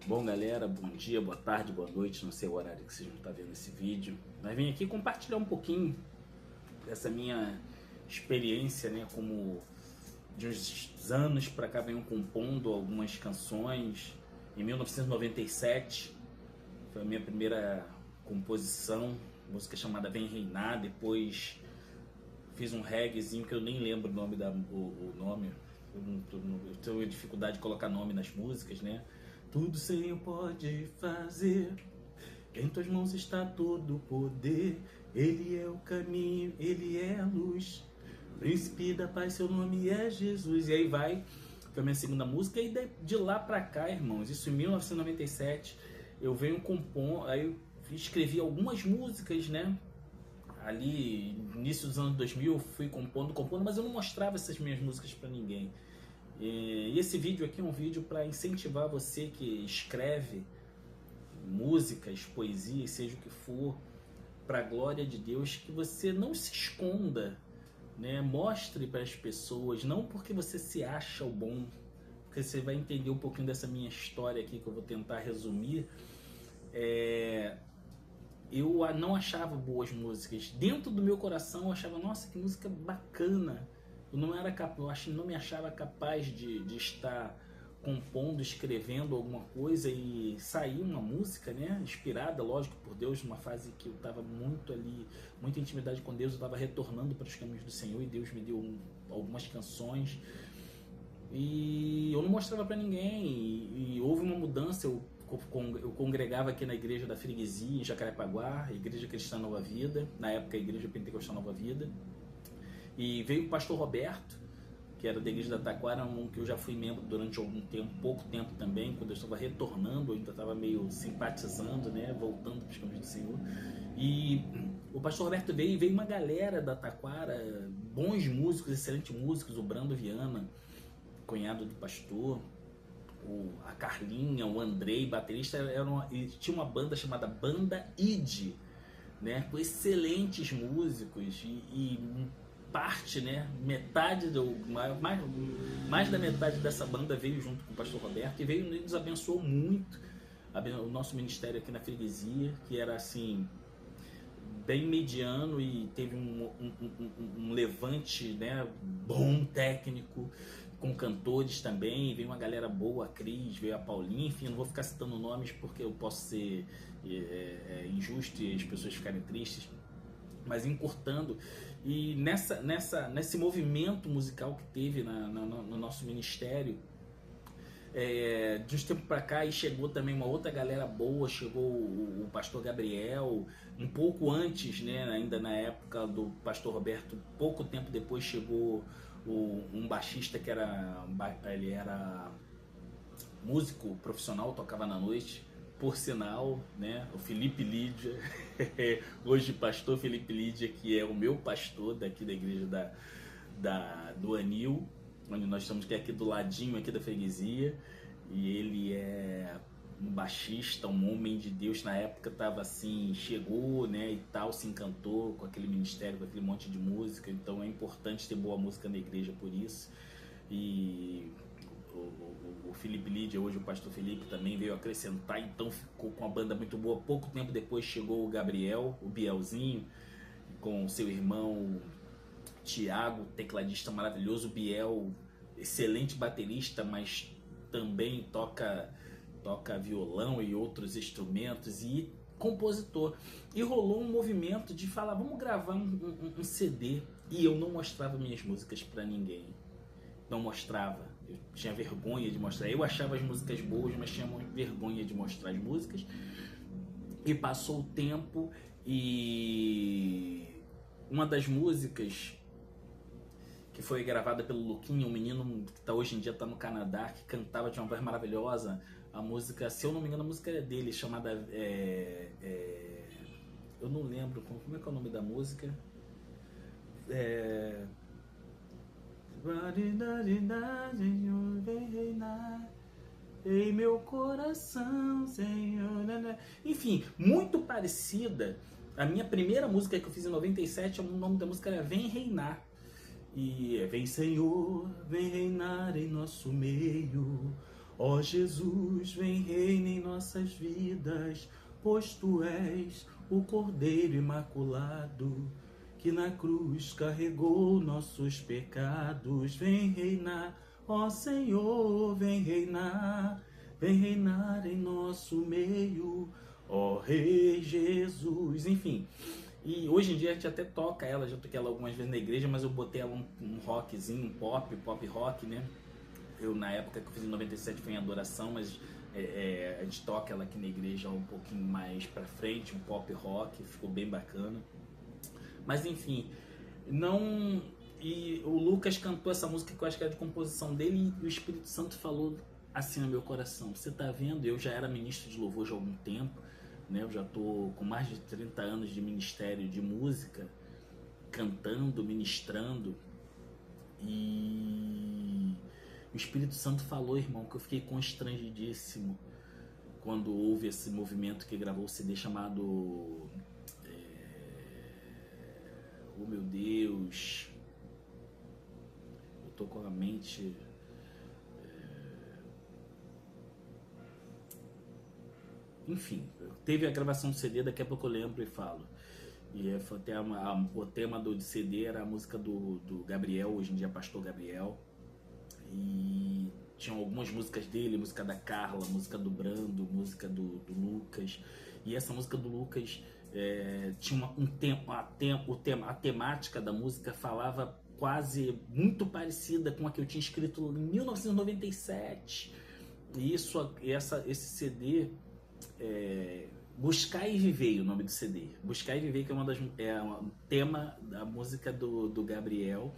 Bom, galera, bom dia, boa tarde, boa noite, não sei o horário que vocês vão estar vendo esse vídeo, mas vim aqui compartilhar um pouquinho dessa minha experiência, né, como de uns anos para cá venho compondo algumas canções. Em 1997 foi a minha primeira composição, música chamada Vem Reinar. Depois fiz um reggaezinho que eu nem lembro o nome o nome. Eu tenho dificuldade de colocar nome nas músicas, né? Tudo o Senhor pode fazer, em tuas mãos está todo o poder. Ele é o caminho, Ele é a luz, Príncipe da paz, seu nome é Jesus. E aí vai, foi a minha segunda música. E de lá pra cá, irmãos, isso em 1997, eu venho compondo, aí eu escrevi algumas músicas, né? Ali, início dos anos 2000, eu fui compondo, mas eu não mostrava essas minhas músicas pra ninguém. E esse vídeo aqui é um vídeo para incentivar você que escreve músicas, poesias, seja o que for, para a glória de Deus, que você não se esconda, né? Mostre para as pessoas, não porque você se acha o bom, porque você vai entender um pouquinho dessa minha história aqui que eu vou tentar resumir. Eu não achava boas músicas. Dentro do meu coração eu achava, nossa, que música bacana. Eu não era capaz, não me achava capaz de estar compondo, escrevendo alguma coisa e sair uma música, né? Inspirada, lógico, por Deus, numa fase que eu estava muito ali, muita intimidade com Deus, eu estava retornando para os caminhos do Senhor e Deus me deu algumas canções e eu não mostrava para ninguém. E houve uma mudança. Eu congregava aqui na igreja da Freguesia, em Jacarepaguá, Igreja Cristã Nova Vida, na época a Igreja Pentecostal Nova Vida. E veio o pastor Roberto, que era da igreja da Taquara, que eu já fui membro durante algum tempo, pouco tempo também, quando eu estava retornando, eu ainda estava meio simpatizando, né, voltando para os caminhos do Senhor. E o pastor Roberto veio, e veio uma galera da Taquara, bons músicos, excelentes músicos, o Brando Viana, cunhado do pastor, a Carlinha, o Andrei, baterista, tinha uma banda chamada Banda ID, né, com excelentes músicos e parte, né, mais da metade dessa banda veio junto com o pastor Roberto e veio e nos abençoou muito o nosso ministério aqui na Freguesia, que era assim bem mediano e teve um levante, né, bom técnico, com cantores também. Veio uma galera boa, a Cris, veio a Paulinha, enfim, eu não vou ficar citando nomes porque eu posso ser injusto e as pessoas ficarem tristes, mas encurtando. E nesse movimento musical que teve no nosso ministério, de uns tempos para cá, aí chegou também uma outra galera boa. Chegou o pastor Gabriel, um pouco antes, né, ainda na época do pastor Roberto, pouco tempo depois chegou um baixista que ele era músico profissional, tocava na noite, por sinal, né, o Felipe Lídia, hoje pastor Felipe Lídia, que é o meu pastor daqui da igreja do Anil, onde nós estamos, que é aqui do ladinho aqui da freguesia, e ele é um baixista, um homem de Deus. Na época estava assim, chegou, né, e tal, se encantou com aquele ministério, com aquele monte de música. Então é importante ter boa música na igreja por isso. E o Felipe Lídia, hoje o pastor Felipe, também veio acrescentar, então ficou com a banda muito boa. Pouco tempo depois chegou o Gabriel, o Bielzinho, com seu irmão Tiago, tecladista maravilhoso. O Biel, excelente baterista, mas também toca violão e outros instrumentos, e compositor. E rolou um movimento de falar, vamos gravar um CD. E eu não mostrava minhas músicas para ninguém. Não mostrava, eu tinha vergonha de mostrar. Eu achava as músicas boas, mas tinha vergonha de mostrar as músicas. E passou o tempo e uma das músicas que foi gravada pelo Luquinha, um menino que hoje em dia está no Canadá, que cantava, tinha uma voz maravilhosa. A música, se eu não me engano, a música é dele, chamada eu não lembro como é que é o nome da música. Senhor, vem reinar em meu coração, Senhor. Enfim, muito parecida. A minha primeira música que eu fiz em 97, o nome da música era Vem Reinar. E vem, Senhor, vem reinar em nosso meio. Ó Jesus, vem reina em nossas vidas, pois Tu és o Cordeiro Imaculado, que na cruz carregou nossos pecados. Vem reinar, ó Senhor, vem reinar em nosso meio, ó Rei Jesus. Enfim, e hoje em dia a gente até toca ela, já toquei ela algumas vezes na igreja, mas eu botei ela um rockzinho, um pop rock, né? Eu, na época que eu fiz em 97, foi em adoração, mas a gente toca ela aqui na igreja um pouquinho mais pra frente, um pop rock, ficou bem bacana. Mas enfim, não... E o Lucas cantou essa música que eu acho que era de composição dele, e o Espírito Santo falou assim no meu coração: você tá vendo, eu já era ministro de louvor já há algum tempo, né? Eu já tô com mais de 30 anos de ministério de música, cantando, ministrando, e o Espírito Santo falou, irmão, que eu fiquei constrangidíssimo quando houve esse movimento que gravou o CD chamado oh meu Deus, eu tô com a mente enfim, teve a gravação do CD, daqui a pouco eu lembro e falo. E foi até o tema do CD era a música do Gabriel, hoje em dia Pastor Gabriel. E tinham algumas músicas dele, música da Carla, música do Brando, música do Lucas. E essa música do Lucas tinha a temática da música falava quase muito parecida com a que eu tinha escrito em 1997. E esse CD, Buscar e Viver, o nome do CD. Buscar e Viver, que é um tema da música do Gabriel.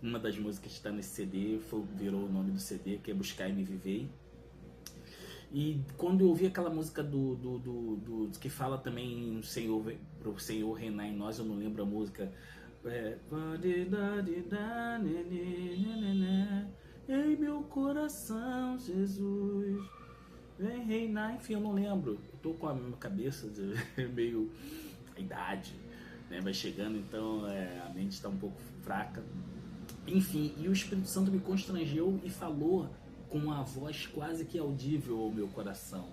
Uma das músicas que está nesse CD virou o nome do CD, que é Buscar e Me Viver. E quando eu ouvi aquela música que fala também pro Senhor reinar em nós, eu não lembro a música. Em meu coração, Jesus, vem reinar. Enfim, eu não lembro. Eu tô com a minha cabeça meio... a idade, né, vai chegando, então a mente está um pouco fraca. Enfim, e o Espírito Santo me constrangeu e falou com uma voz quase que audível ao meu coração.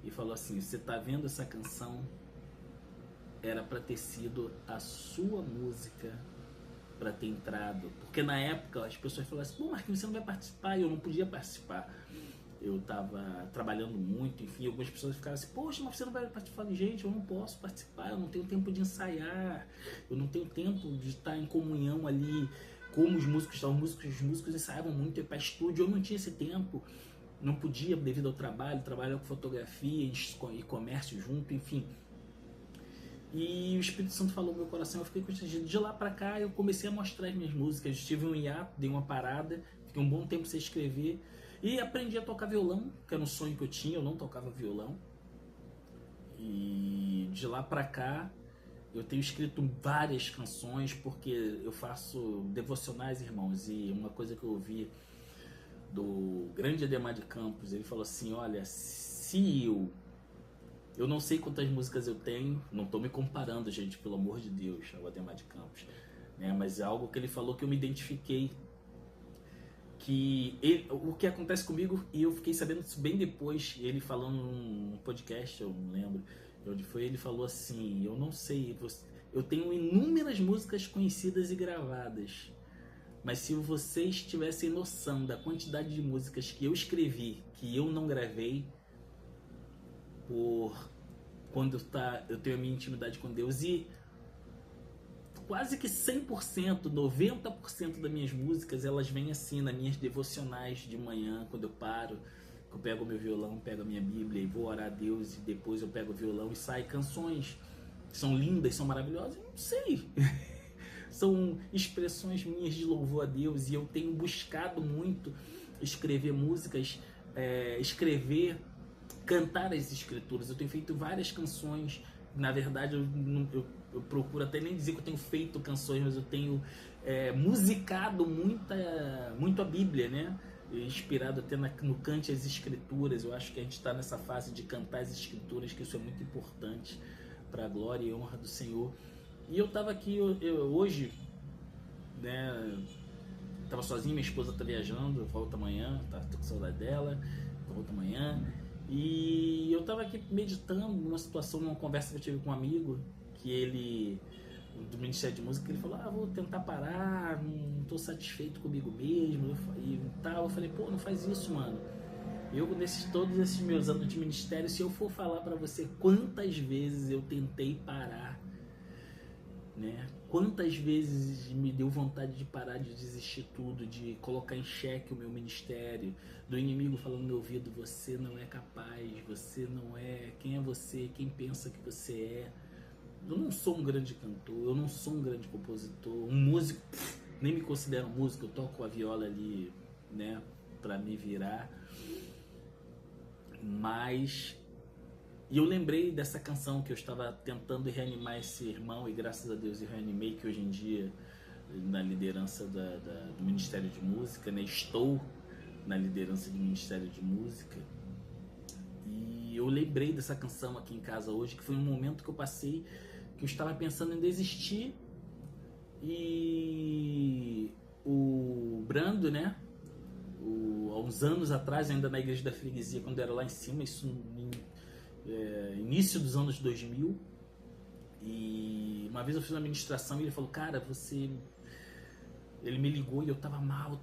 E falou assim: você tá vendo essa canção? Era para ter sido a sua música para ter entrado. Porque na época as pessoas falavam assim: pô, Marquinhos, você não vai participar. E eu não podia participar. Eu estava trabalhando muito, enfim, algumas pessoas ficaram assim: poxa, mas você não vai participar? Eu falei: gente, eu não posso participar, eu não tenho tempo de ensaiar, eu não tenho tempo de estar em comunhão ali. Como os músicos ensaiavam muito, ia para estúdio, eu não tinha esse tempo, não podia devido ao trabalhar com fotografia e comércio junto, enfim. E o Espírito Santo falou no meu coração, eu fiquei constrangido. De lá para cá eu comecei a mostrar as minhas músicas, eu tive um hiato, dei uma parada, fiquei um bom tempo sem escrever e aprendi a tocar violão, que era um sonho que eu tinha, eu não tocava violão. E de lá para cá eu tenho escrito várias canções, porque eu faço devocionais, irmãos, e uma coisa que eu ouvi do grande Ademar de Campos, ele falou assim: olha, se eu não sei quantas músicas eu tenho, não estou me comparando, gente, pelo amor de Deus, ao Ademar de Campos, né? Mas é algo que ele falou que eu me identifiquei, o que acontece comigo, e eu fiquei sabendo isso bem depois, ele falando num podcast, eu não lembro onde foi, ele falou assim: eu não sei, eu tenho inúmeras músicas conhecidas e gravadas, mas se vocês tivessem noção da quantidade de músicas que eu escrevi, que eu não gravei, quando eu tenho a minha intimidade com Deus, e quase que 100%, 90% das minhas músicas, elas vêm assim, nas minhas devocionais de manhã, quando eu paro, eu pego o meu violão, pego a minha Bíblia e vou orar a Deus, e depois eu pego o violão e sai canções que são lindas, são maravilhosas, não sei. São expressões minhas de louvor a Deus, e eu tenho buscado muito escrever músicas, cantar as escrituras. Eu tenho feito várias canções, na verdade eu procuro até nem dizer que eu tenho feito canções, mas eu tenho musicado muito a Bíblia, né? Inspirado até no Cante as Escrituras. Eu acho que a gente está nessa fase de cantar as Escrituras, que isso é muito importante para a glória e honra do Senhor. E eu estava aqui hoje, né? Estava sozinho, minha esposa está viajando, volta amanhã, tô com saudade dela. outra manhã. E eu estava aqui meditando numa situação, numa conversa que eu tive com um amigo, que ele, do Ministério de Música, ele falou, vou tentar parar, não estou satisfeito comigo mesmo, e tal. Eu falei, pô, não faz isso, mano. Eu, todos esses meus anos de ministério, se eu for falar para você quantas vezes eu tentei parar, né? Quantas vezes me deu vontade de parar, de desistir tudo, de colocar em xeque o meu ministério, do inimigo falando no meu ouvido, você não é capaz, você não é, quem é você, quem pensa que você é. Eu não sou um grande cantor, eu não sou um grande compositor, um músico, nem me considero músico, eu toco a viola ali, né, pra me virar. Mas e eu lembrei dessa canção que eu estava tentando reanimar esse irmão, e graças a Deus eu reanimei, que hoje em dia na liderança do Ministério de Música, né? Estou na liderança do Ministério de Música. E eu lembrei dessa canção aqui em casa hoje, que foi um momento que eu passei, que eu estava pensando em desistir, e o Brando, né? Há uns anos atrás, ainda na igreja da freguesia, quando eu era lá em cima, isso início dos anos 2000, e uma vez eu fiz uma ministração e ele falou, cara, ele me ligou e eu tava mal,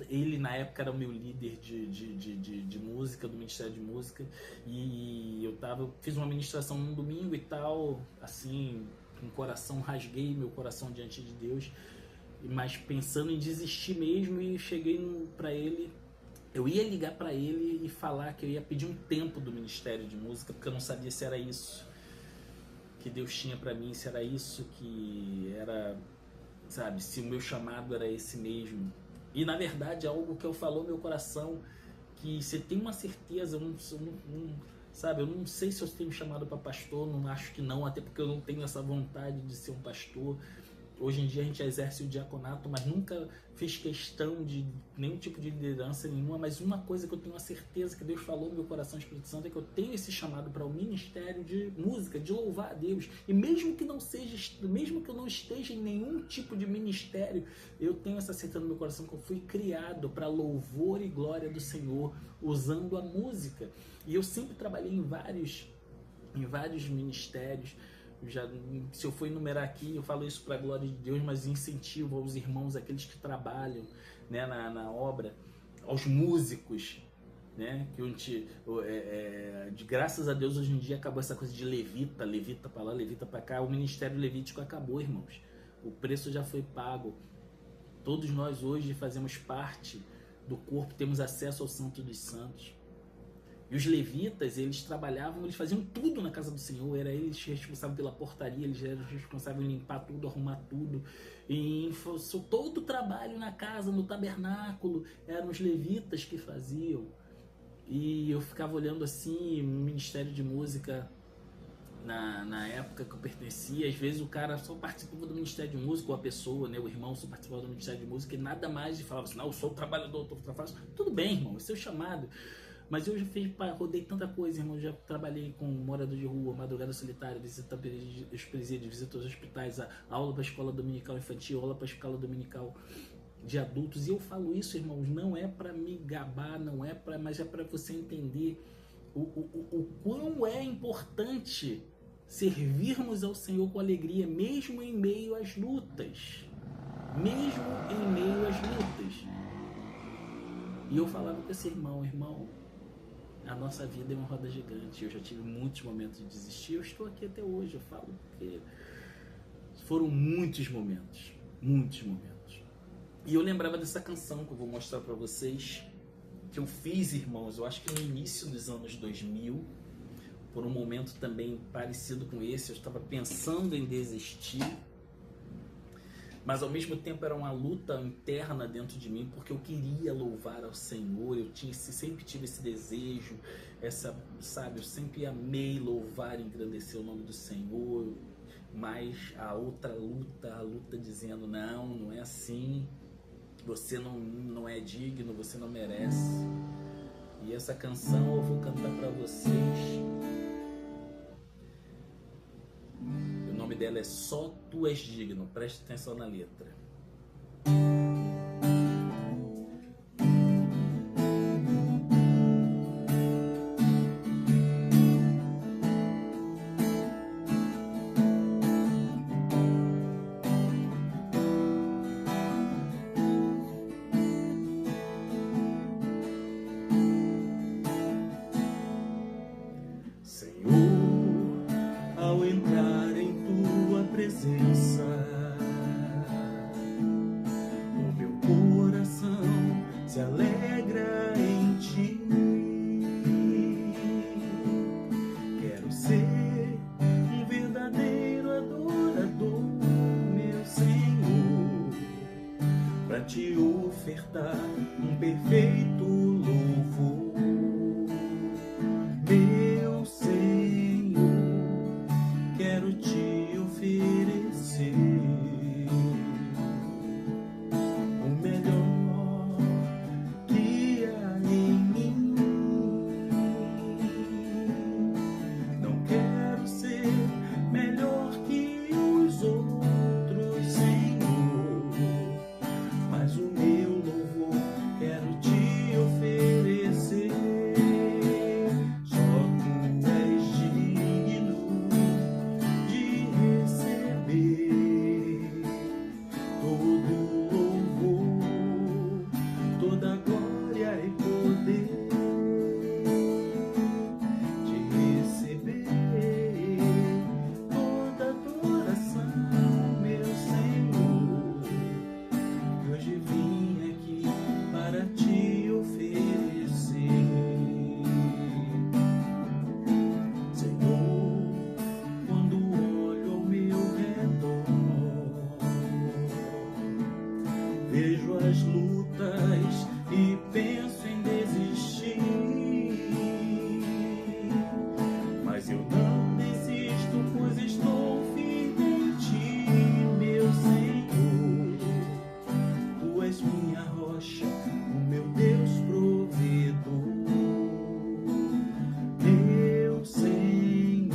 ele na época era o meu líder de música, do Ministério de Música, e eu fiz uma ministração num domingo e tal, assim, com o coração, rasguei meu coração diante de Deus, mas pensando em desistir mesmo, e cheguei para ele. Eu ia ligar para ele e falar que eu ia pedir um tempo do Ministério de Música, porque eu não sabia se era isso que Deus tinha para mim, se era isso que era, sabe, se o meu chamado era esse mesmo. E na verdade, algo que eu falou no meu coração, que você tem uma certeza, sabe, eu não sei se eu tenho chamado para pastor, não acho que não, até porque eu não tenho essa vontade de ser um pastor. Hoje em dia a gente exerce o diaconato, mas nunca fiz questão de nenhum tipo de liderança nenhuma. Mas uma coisa que eu tenho a certeza que Deus falou no meu coração, Espírito Santo, é que eu tenho esse chamado para o ministério de música, de louvar a Deus. E mesmo que eu não esteja em nenhum tipo de ministério, eu tenho essa certeza no meu coração que eu fui criado para louvor e glória do Senhor, usando a música. E eu sempre trabalhei em vários ministérios. Se eu for enumerar aqui, eu falo isso para a glória de Deus, mas incentivo aos irmãos, aqueles que trabalham, né, na obra, aos músicos, né, que graças a Deus hoje em dia acabou essa coisa de levita para lá, levita para cá. O ministério levítico acabou, irmãos, o preço já foi pago. Todos nós hoje fazemos parte do corpo, temos acesso ao Santo dos Santos. E os levitas, eles trabalhavam, eles faziam tudo na casa do Senhor, era eles responsáveis pela portaria, eles eram responsáveis em limpar tudo, arrumar tudo, e todo o trabalho na casa, no tabernáculo, eram os levitas que faziam. E eu ficava olhando assim, o Ministério de Música, na época que eu pertencia, às vezes o cara só participava do Ministério de Música, ou a pessoa, né, o irmão só participava do Ministério de Música, e nada mais, e falava assim, não, eu sou o trabalhador, tudo bem, irmão, esse é o chamado. Mas eu já rodei tanta coisa, irmão. Já trabalhei com morador de rua, madrugada solitária, visita os presídios, visita os hospitais, a aula para a escola dominical infantil, aula para a escola dominical de adultos. E eu falo isso, irmãos, não é para me gabar, mas é para você entender o quão é importante servirmos ao Senhor com alegria, mesmo em meio às lutas. Mesmo em meio às lutas. E eu falava com esse irmão, a nossa vida é uma roda gigante. Eu já tive muitos momentos de desistir. Eu estou aqui até hoje. Eu falo porque foram muitos momentos. E eu lembrava dessa canção que eu vou mostrar para vocês, que eu fiz, irmãos, eu acho que no início dos anos 2000, por um momento também parecido com esse. Eu estava pensando em desistir, mas ao mesmo tempo era uma luta interna dentro de mim, porque eu queria louvar ao Senhor, sempre tive esse desejo, eu sempre amei louvar e engrandecer o nome do Senhor, mas a outra luta, a luta dizendo, não é assim, você não é digno, você não merece. E essa canção eu vou cantar para vocês. O nome dela é Só Tu És Digno, preste atenção na letra. Senhor, ao entrar em tua presença, o meu coração se alegra em ti. Quero ser um verdadeiro adorador, meu Senhor, para te ofertar um perfeito louvor. Meu Senhor, quero te oferecer o melhor que há em mim. Não quero ser melhor que os outros, Senhor, mas o meu louvor quero te oferecer. Só tu és digno de receber todo louvor, toda glória e poder, de receber toda adoração, meu Senhor, que hoje vim aqui para te oferecer. Senhor, quando olho ao meu redor, vejo as lutas e penso em desistir, mas eu não desisto, pois estou firme em ti, meu Senhor. Tu és minha rocha, o meu Deus provedor. Meu Senhor,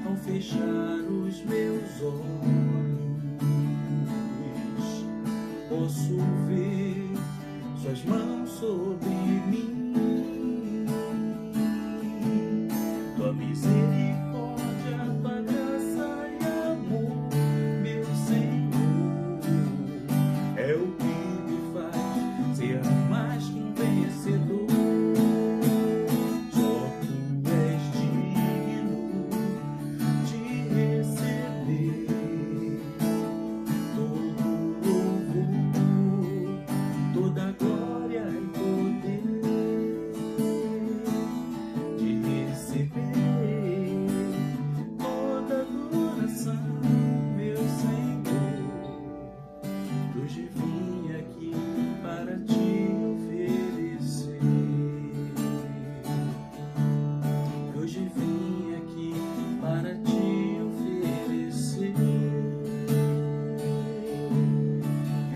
ao fechar os meus olhos, posso ver suas mãos sobre mim. Tua misericórdia, tua graça e amor, meu Senhor, é o que me faz ser mais que um vencedor. Só tu és digno de receber todo louvor, toda glória e poder, de receber toda adoração, meu Senhor. Hoje vim aqui para te oferecer. Hoje vim aqui para te oferecer.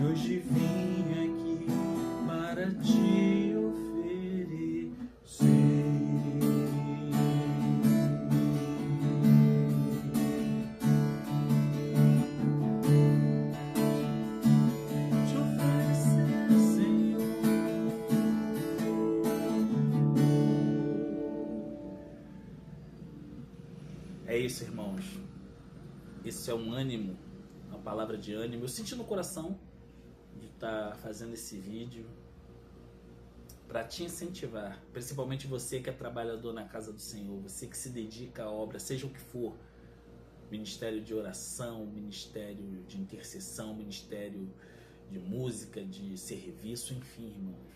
Hoje vim aqui para te oferecer. Te oferecer, Senhor. É isso, irmãos. Esse é um ânimo, uma palavra de ânimo. Eu senti no coração de estar fazendo esse vídeo para te incentivar, principalmente você que é trabalhador na casa do Senhor, você que se dedica à obra, seja o que for, ministério de oração, ministério de intercessão, ministério de música, de serviço, enfim, irmãos.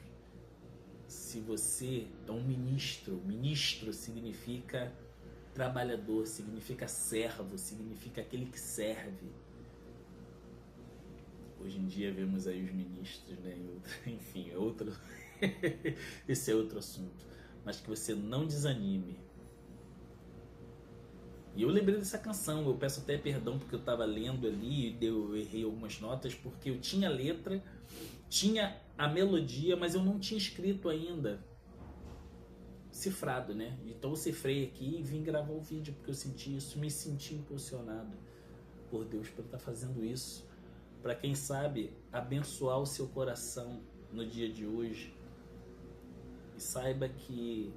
Se você é um ministro, ministro significa trabalhador, significa servo, significa aquele que serve. Hoje em dia vemos aí os ministros, né? Enfim, é outro. Esse é outro assunto. Mas que você não desanime. E eu lembrei dessa canção, eu peço até perdão porque eu estava lendo ali e eu errei algumas notas, porque eu tinha a letra, tinha a melodia, mas eu não tinha escrito ainda. Cifrado, né? Então eu cifrei aqui e vim gravar o vídeo, porque eu senti isso, me senti impulsionado por Deus para estar fazendo isso, para quem sabe abençoar o seu coração no dia de hoje. E saiba que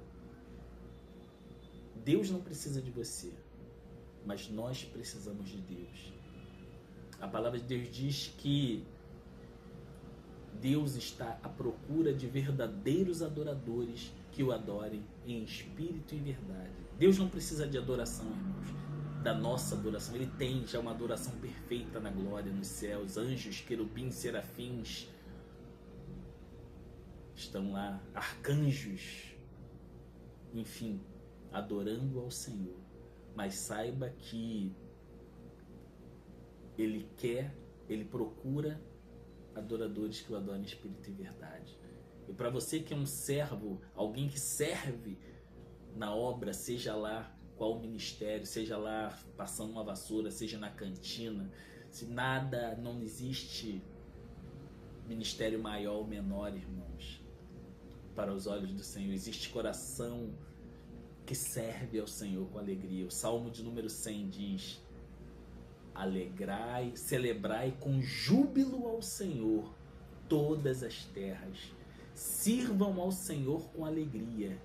Deus não precisa de você, mas nós precisamos de Deus. A palavra de Deus diz que Deus está à procura de verdadeiros adoradores que que o adorem em espírito e verdade. Deus não precisa de adoração, irmãos, da nossa adoração. Ele tem já uma adoração perfeita na glória, nos céus. Anjos, querubins, serafins estão lá, arcanjos, enfim, adorando ao Senhor. Mas saiba que Ele procura adoradores que o adorem em espírito e verdade. E para você que é um servo, alguém que serve na obra, seja lá qual ministério, seja lá passando uma vassoura, seja na cantina, se nada, não existe ministério maior ou menor, irmãos, para os olhos do Senhor. Existe coração que serve ao Senhor com alegria. O Salmo de número 100 diz: alegrai, celebrai com júbilo ao Senhor todas as terras. Sirvam ao Senhor com alegria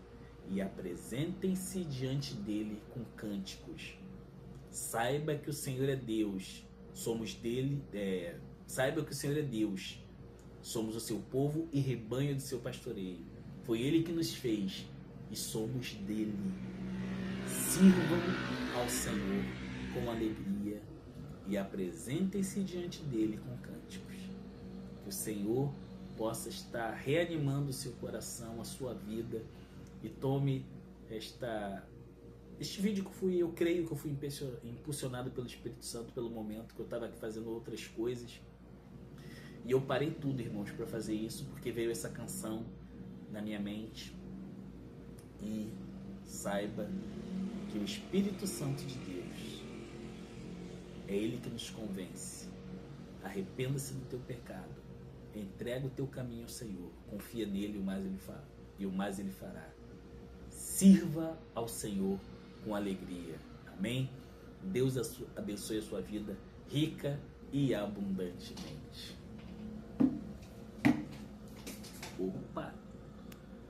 e apresentem-se diante dele com cânticos. Saiba que o Senhor é Deus, somos dele. Saiba que o Senhor é Deus, somos o seu povo e rebanho do seu pastoreio. Foi Ele que nos fez e somos dele. Sirvam ao Senhor com alegria e apresentem-se diante dele com cânticos. Que o Senhor possa estar reanimando o seu coração, a sua vida, e tome este vídeo que eu creio que eu fui impulsionado pelo Espírito Santo pelo momento que eu estava aqui fazendo outras coisas. E eu parei tudo, irmãos, para fazer isso, porque veio essa canção na minha mente. E saiba que o Espírito Santo de Deus é Ele que nos convence. Arrependa-se do teu pecado, entrega o teu caminho ao Senhor, confia nele e o mais Ele fará. Sirva ao Senhor com alegria. Amém? Deus abençoe a sua vida rica e abundantemente. Opa!